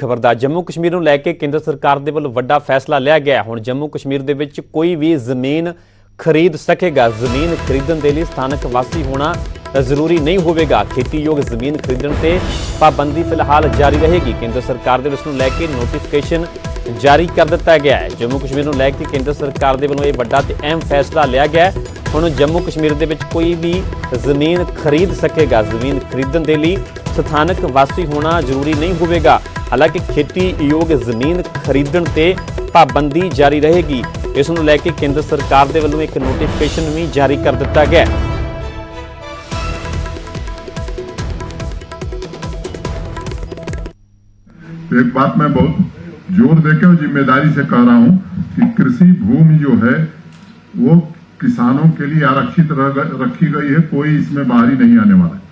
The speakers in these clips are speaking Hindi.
खबरदार जम्मू कश्मीर ਨੂੰ ਲੈ ਕੇ ਕੇਂਦਰ ਸਰਕਾਰ ਦੇ ਵੱਲੋਂ ਵੱਡਾ ਫੈਸਲਾ ਲਿਆ ਗਿਆ। ਹੁਣ ਜੰਮੂ ਕਸ਼ਮੀਰ ਦੇ ਵਿੱਚ ਕੋਈ ਵੀ ਜ਼ਮੀਨ खरीद सकेगा। जमीन खरीदण दे लई स्थानक वासी होना जरूरी नहीं होगा। खेतीयोग जमीन खरीदण ते पाबंदी फिलहाल जारी रहेगी। केंद्र सरकार दे इसनूं लैके नोटिफिकेशन जारी कर दिता गया है। जम्मू कश्मीर नूं लैके केंद्र सरकार दे वल्लों यह वड्डा ते अहम फैसला लिया गया है। हुण जम्मू कश्मीर दे विच कोई भी जमीन खरीद सकेगा। जमीन खरीदण दे लई स्थानक वासी होना जरूरी नहीं होगा। हालांकि खेतीयोग जमीन खरीदण ते पाबंदी जारी रहेगी। इस नूं लैके केंद्र सरकार दे वल्लों एक नोटिफिकेशन भी जारी कर दिता गया। एक बात मैं बहुत जोर देकर और जिम्मेदारी से कह रहा हूं कि कृषि भूमि जो है वो किसानों के लिए आरक्षित रखी गई है। कोई इसमें बाहरी नहीं आने वाला है।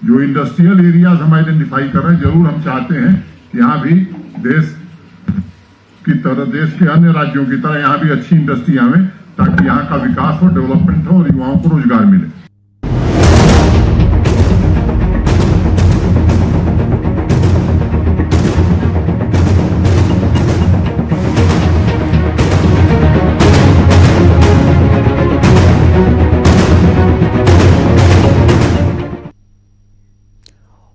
जो इंडस्ट्रियल एरियाज हम आइडेंटिफाई कर रहे हैं, जरूर हम चाहते हैं कि यहाँ भी देश की तरह, देश के अन्य राज्यों की तरह यहाँ भी अच्छी इंडस्ट्री आवे, ताकि यहाँ का विकास हो, डेवलपमेंट हो और युवाओं को रोजगार मिले।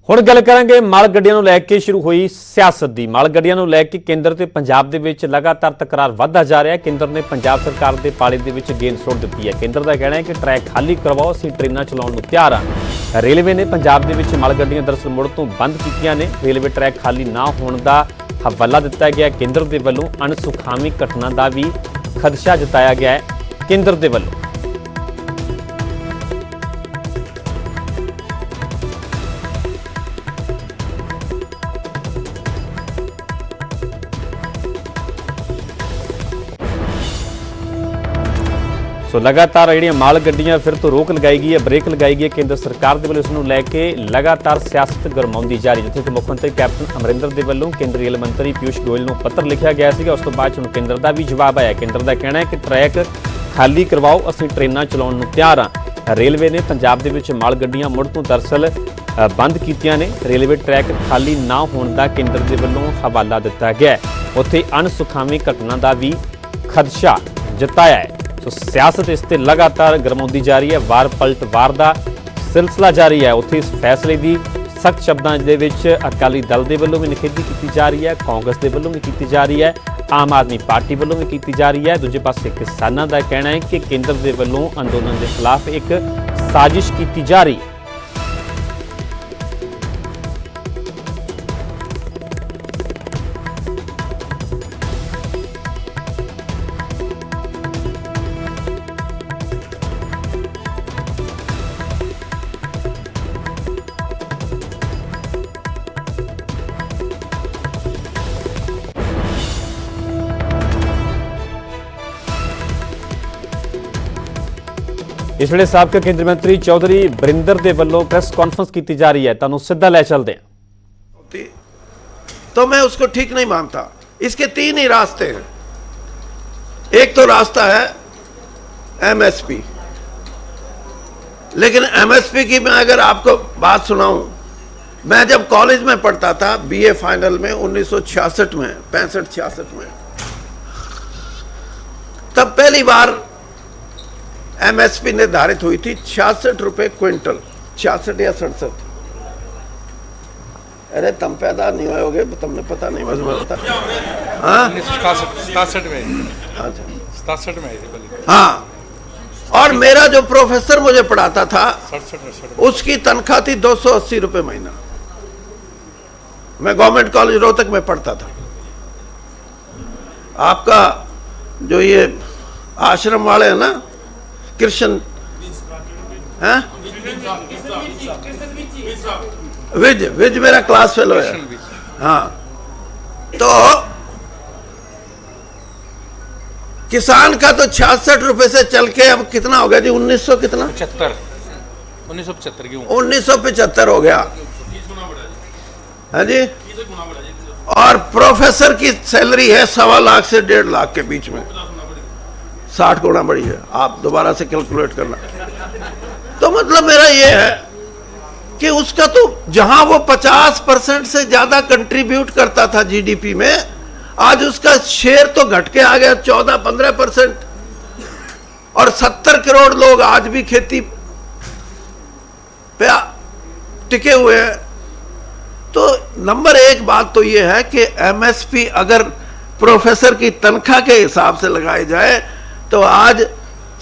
ਹੁਣ ਗੱਲ ਕਰਾਂਗੇ ਮਾਲ ਗੱਡੀਆਂ ਨੂੰ ਲੈ ਕੇ ਸ਼ੁਰੂ ਹੋਈ ਸਿਆਸਤ ਦੀ। ਮਾਲ ਗੱਡੀਆਂ ਨੂੰ ਲੈ ਕੇ ਕੇਂਦਰ ਤੇ ਪੰਜਾਬ ਦੇ ਵਿੱਚ ਲਗਾਤਾਰ ਤਕਰਾਰ ਵਧਦਾ ਜਾ ਰਿਹਾ ਹੈ। ਕੇਂਦਰ ਨੇ ਪੰਜਾਬ ਸਰਕਾਰ ਦੇ ਪਾਲੇ ਦੇ ਵਿੱਚ ਗੇਂਦ ਸੁੱਟ ਦਿੱਤੀ ਹੈ। ਕੇਂਦਰ ਦਾ ਕਹਿਣਾ ਹੈ ਕਿ ਟਰੈਕ ਖਾਲੀ ਕਰਵਾਓ, ਅਸੀਂ ਟ੍ਰੇਨਾਂ ਚਲਾਉਣ ਨੂੰ ਤਿਆਰ ਹਾਂ। ਰੇਲਵੇ ਨੇ ਪੰਜਾਬ ਦੇ ਵਿੱਚ ਮਾਲ ਗੱਡੀਆਂ ਦਰਅਸਲ ਮੁੜ ਤੋਂ ਬੰਦ ਕੀਤੀਆਂ ਨੇ। ਰੇਲਵੇ ਟਰੈਕ ਖਾਲੀ ਨਾ ਹੋਣ ਦਾ ਹਵਾਲਾ ਦਿੱਤਾ ਗਿਆ। ਕੇਂਦਰ ਦੇ ਵੱਲੋਂ ਅਣਸੁਖਾਵੀ ਘਟਨਾ ਦਾ ਵੀ ਖਦਸ਼ਾ ਜਤਾਇਆ ਗਿਆ ਹੈ। ਕੇਂਦਰ ਦੇ ਵੱਲੋਂ सो लगातार ਜਿਹੜੀਆਂ माल ਗੱਡੀਆਂ फिर तो रोक लगाई गई है, ब्रेक लगाई गई है। केंद्र सरकार के ਵੱਲੋਂ ਇਸ ਨੂੰ ਲੈ ਕੇ लगातार सियासत गरमाउंदी जा रही है। जिथे कि मुख मंत्री कैप्टन अमरिंदर ਦੇ ਵੱਲੋਂ केंद्रीय रेल मंत्री पीयूष गोयल ਨੂੰ पत्र लिखा गया ਸੀਗਾ। ਉਸ ਤੋਂ ਬਾਅਦ ਹੁਣ केंद्र ਦਾ ਵੀ ਜਵਾਬ ਆਇਆ। केंद्र ਦਾ ਕਹਿਣਾ ਹੈ ਕਿ ਟਰੈਕ ਖਾਲੀ ਕਰਵਾਓ, ਅਸੀਂ ਟ੍ਰੇਨਾਂ ਚਲਾਉਣ ਨੂੰ ਤਿਆਰ ਹਾਂ। ਰੇਲਵੇ ਨੇ ਪੰਜਾਬ ਦੇ ਵਿੱਚ ਮਾਲ ਗੱਡੀਆਂ ਮੁੜ ਤੋਂ ਦਰਅਸਲ ਬੰਦ ਕੀਤੀਆਂ ਨੇ। ਰੇਲਵੇ ਟਰੈਕ ਖਾਲੀ ਨਾ ਹੋਣ ਦਾ केंद्र ਦੇ ਵੱਲੋਂ ਹਵਾਲਾ ਦਿੱਤਾ ਗਿਆ। ਉੱਥੇ ਅਣਸੁਖਾਵੀ ਘਟਨਾ ਦਾ ਵੀ ਖਦਸ਼ਾ ਜਤਾਇਆ ਹੈ। सो सियासत इस ते लगातार गरमाउंदी जा रही है। वार पलट वार का सिलसिला जारी है। उत्थे इस फैसले की सख्त शब्दों के अकाली दल के वलों भी निखेधी की जा रही है, कांग्रेस के वलों भी की जा रही है, आम आदमी पार्टी वलों भी की जा रही है। दूजे पासे किसानों का कहना है कि केंद्र के वलों अंदोलन के खिलाफ एक साजिश की जा रही है। इस वे साबका केंद्रीय मंत्री चौधरी बरिंदर के वलों प्रेस कॉन्फ्रेंस की जा रही है। तुहानू सीधा लै चलते हैं। तो मैं उसको ठीक नहीं मानता। इसके तीन ही रास्ते हैं। एक तो रास्ता है एमएसपी, लेकिन एमएसपी की मैं अगर आपको बात सुनाऊं, मैं जब कॉलेज में पढ़ता था बीए फाइनल में 1966 में 65-66 में, तब पहली बार एमएसपी निर्धारित हुई थी 66 रुपए क्विंटल, 66 या 67। अरे तुम पैदा नहीं हुए होगे, तुमने पता नहीं बस बता। हाँ 67 में, अच्छा 67 में आई थी। हाँ, और मेरा जो प्रोफेसर मुझे पढ़ाता था 67 उसकी तनख्वाह थी 280 रुपए महीना। मैं गवर्नमेंट कॉलेज रोहतक में पढ़ता था। आपका जो ये आश्रम वाले हैं ना, कृष्ण हैं, विज मेरा क्लास फेलो है। हाँ, तो किसान का तो 66 रुपए से चल के अब कितना हो गया जी? 1900 कितना? 1975 की 1975 हो गया है जी। और प्रोफेसर की सैलरी है 1.25 लाख से 1.5 लाख के बीच में, 60 गुना बड़ी है। आप दोबारा से कैलकुलेट करना। तो मतलब मेरा ये है कि उसका तो जहां वो 50% से ज्यादा कंट्रीब्यूट करता था जीडीपी में, आज उसका शेयर तो घट के आ गया 14-15%, और 70 करोड़ लोग आज भी खेती पे टिके हुए हैं। तो नंबर एक बात तो यह है कि एमएसपी अगर प्रोफेसर की तनख्वाह के हिसाब से लगाई जाए तो आज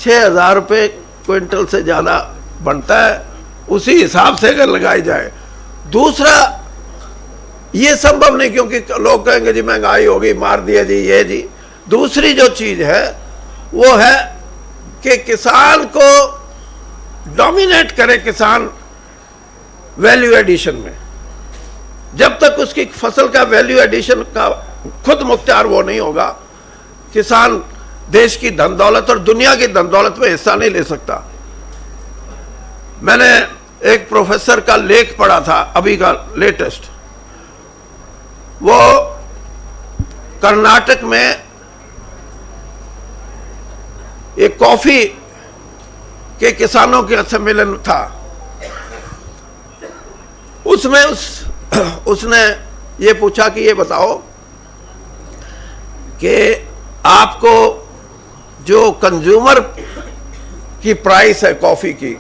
6,000 रुपये क्विंटल से ज्यादा बनता है, उसी हिसाब से अगर लगाई जाए। दूसरा, ये संभव नहीं, क्योंकि लोग कहेंगे जी महंगाई होगी, मार दिया जी ये जी। दूसरी जो चीज है वो है कि किसान को डोमिनेट करे किसान वैल्यू एडिशन में। जब तक उसकी फसल का वैल्यू एडिशन का खुद मुख्तियार वो नहीं होगा, किसान देश की धन दौलत और दुनिया की धन दौलत में हिस्सा नहीं ले सकता। मैंने एक प्रोफेसर का लेख पढ़ा था अभी का लेटेस्ट, वो कर्नाटक में एक कॉफी के किसानों के सम्मेलन था, उसमें उसने ये पूछा कि ये बताओ कि आपको जो कंज्यूमर की प्राइस है कॉफी की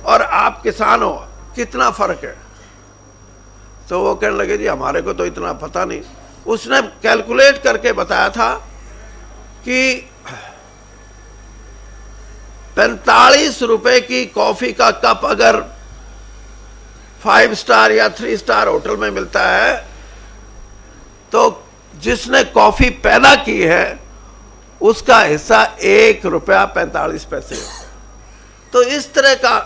और आप किसान हो, कितना फर्क है? तो वो कहने लगे जी हमारे को तो इतना पता नहीं। उसने कैलकुलेट करके बताया था कि 45 रुपए की कॉफी का कप अगर 5 स्टार या 3 स्टार होटल में मिलता है तो जिसने कॉफी पैदा की है उसका हिस्सा 1 रुपया 45 पैसे। तो इस तरह का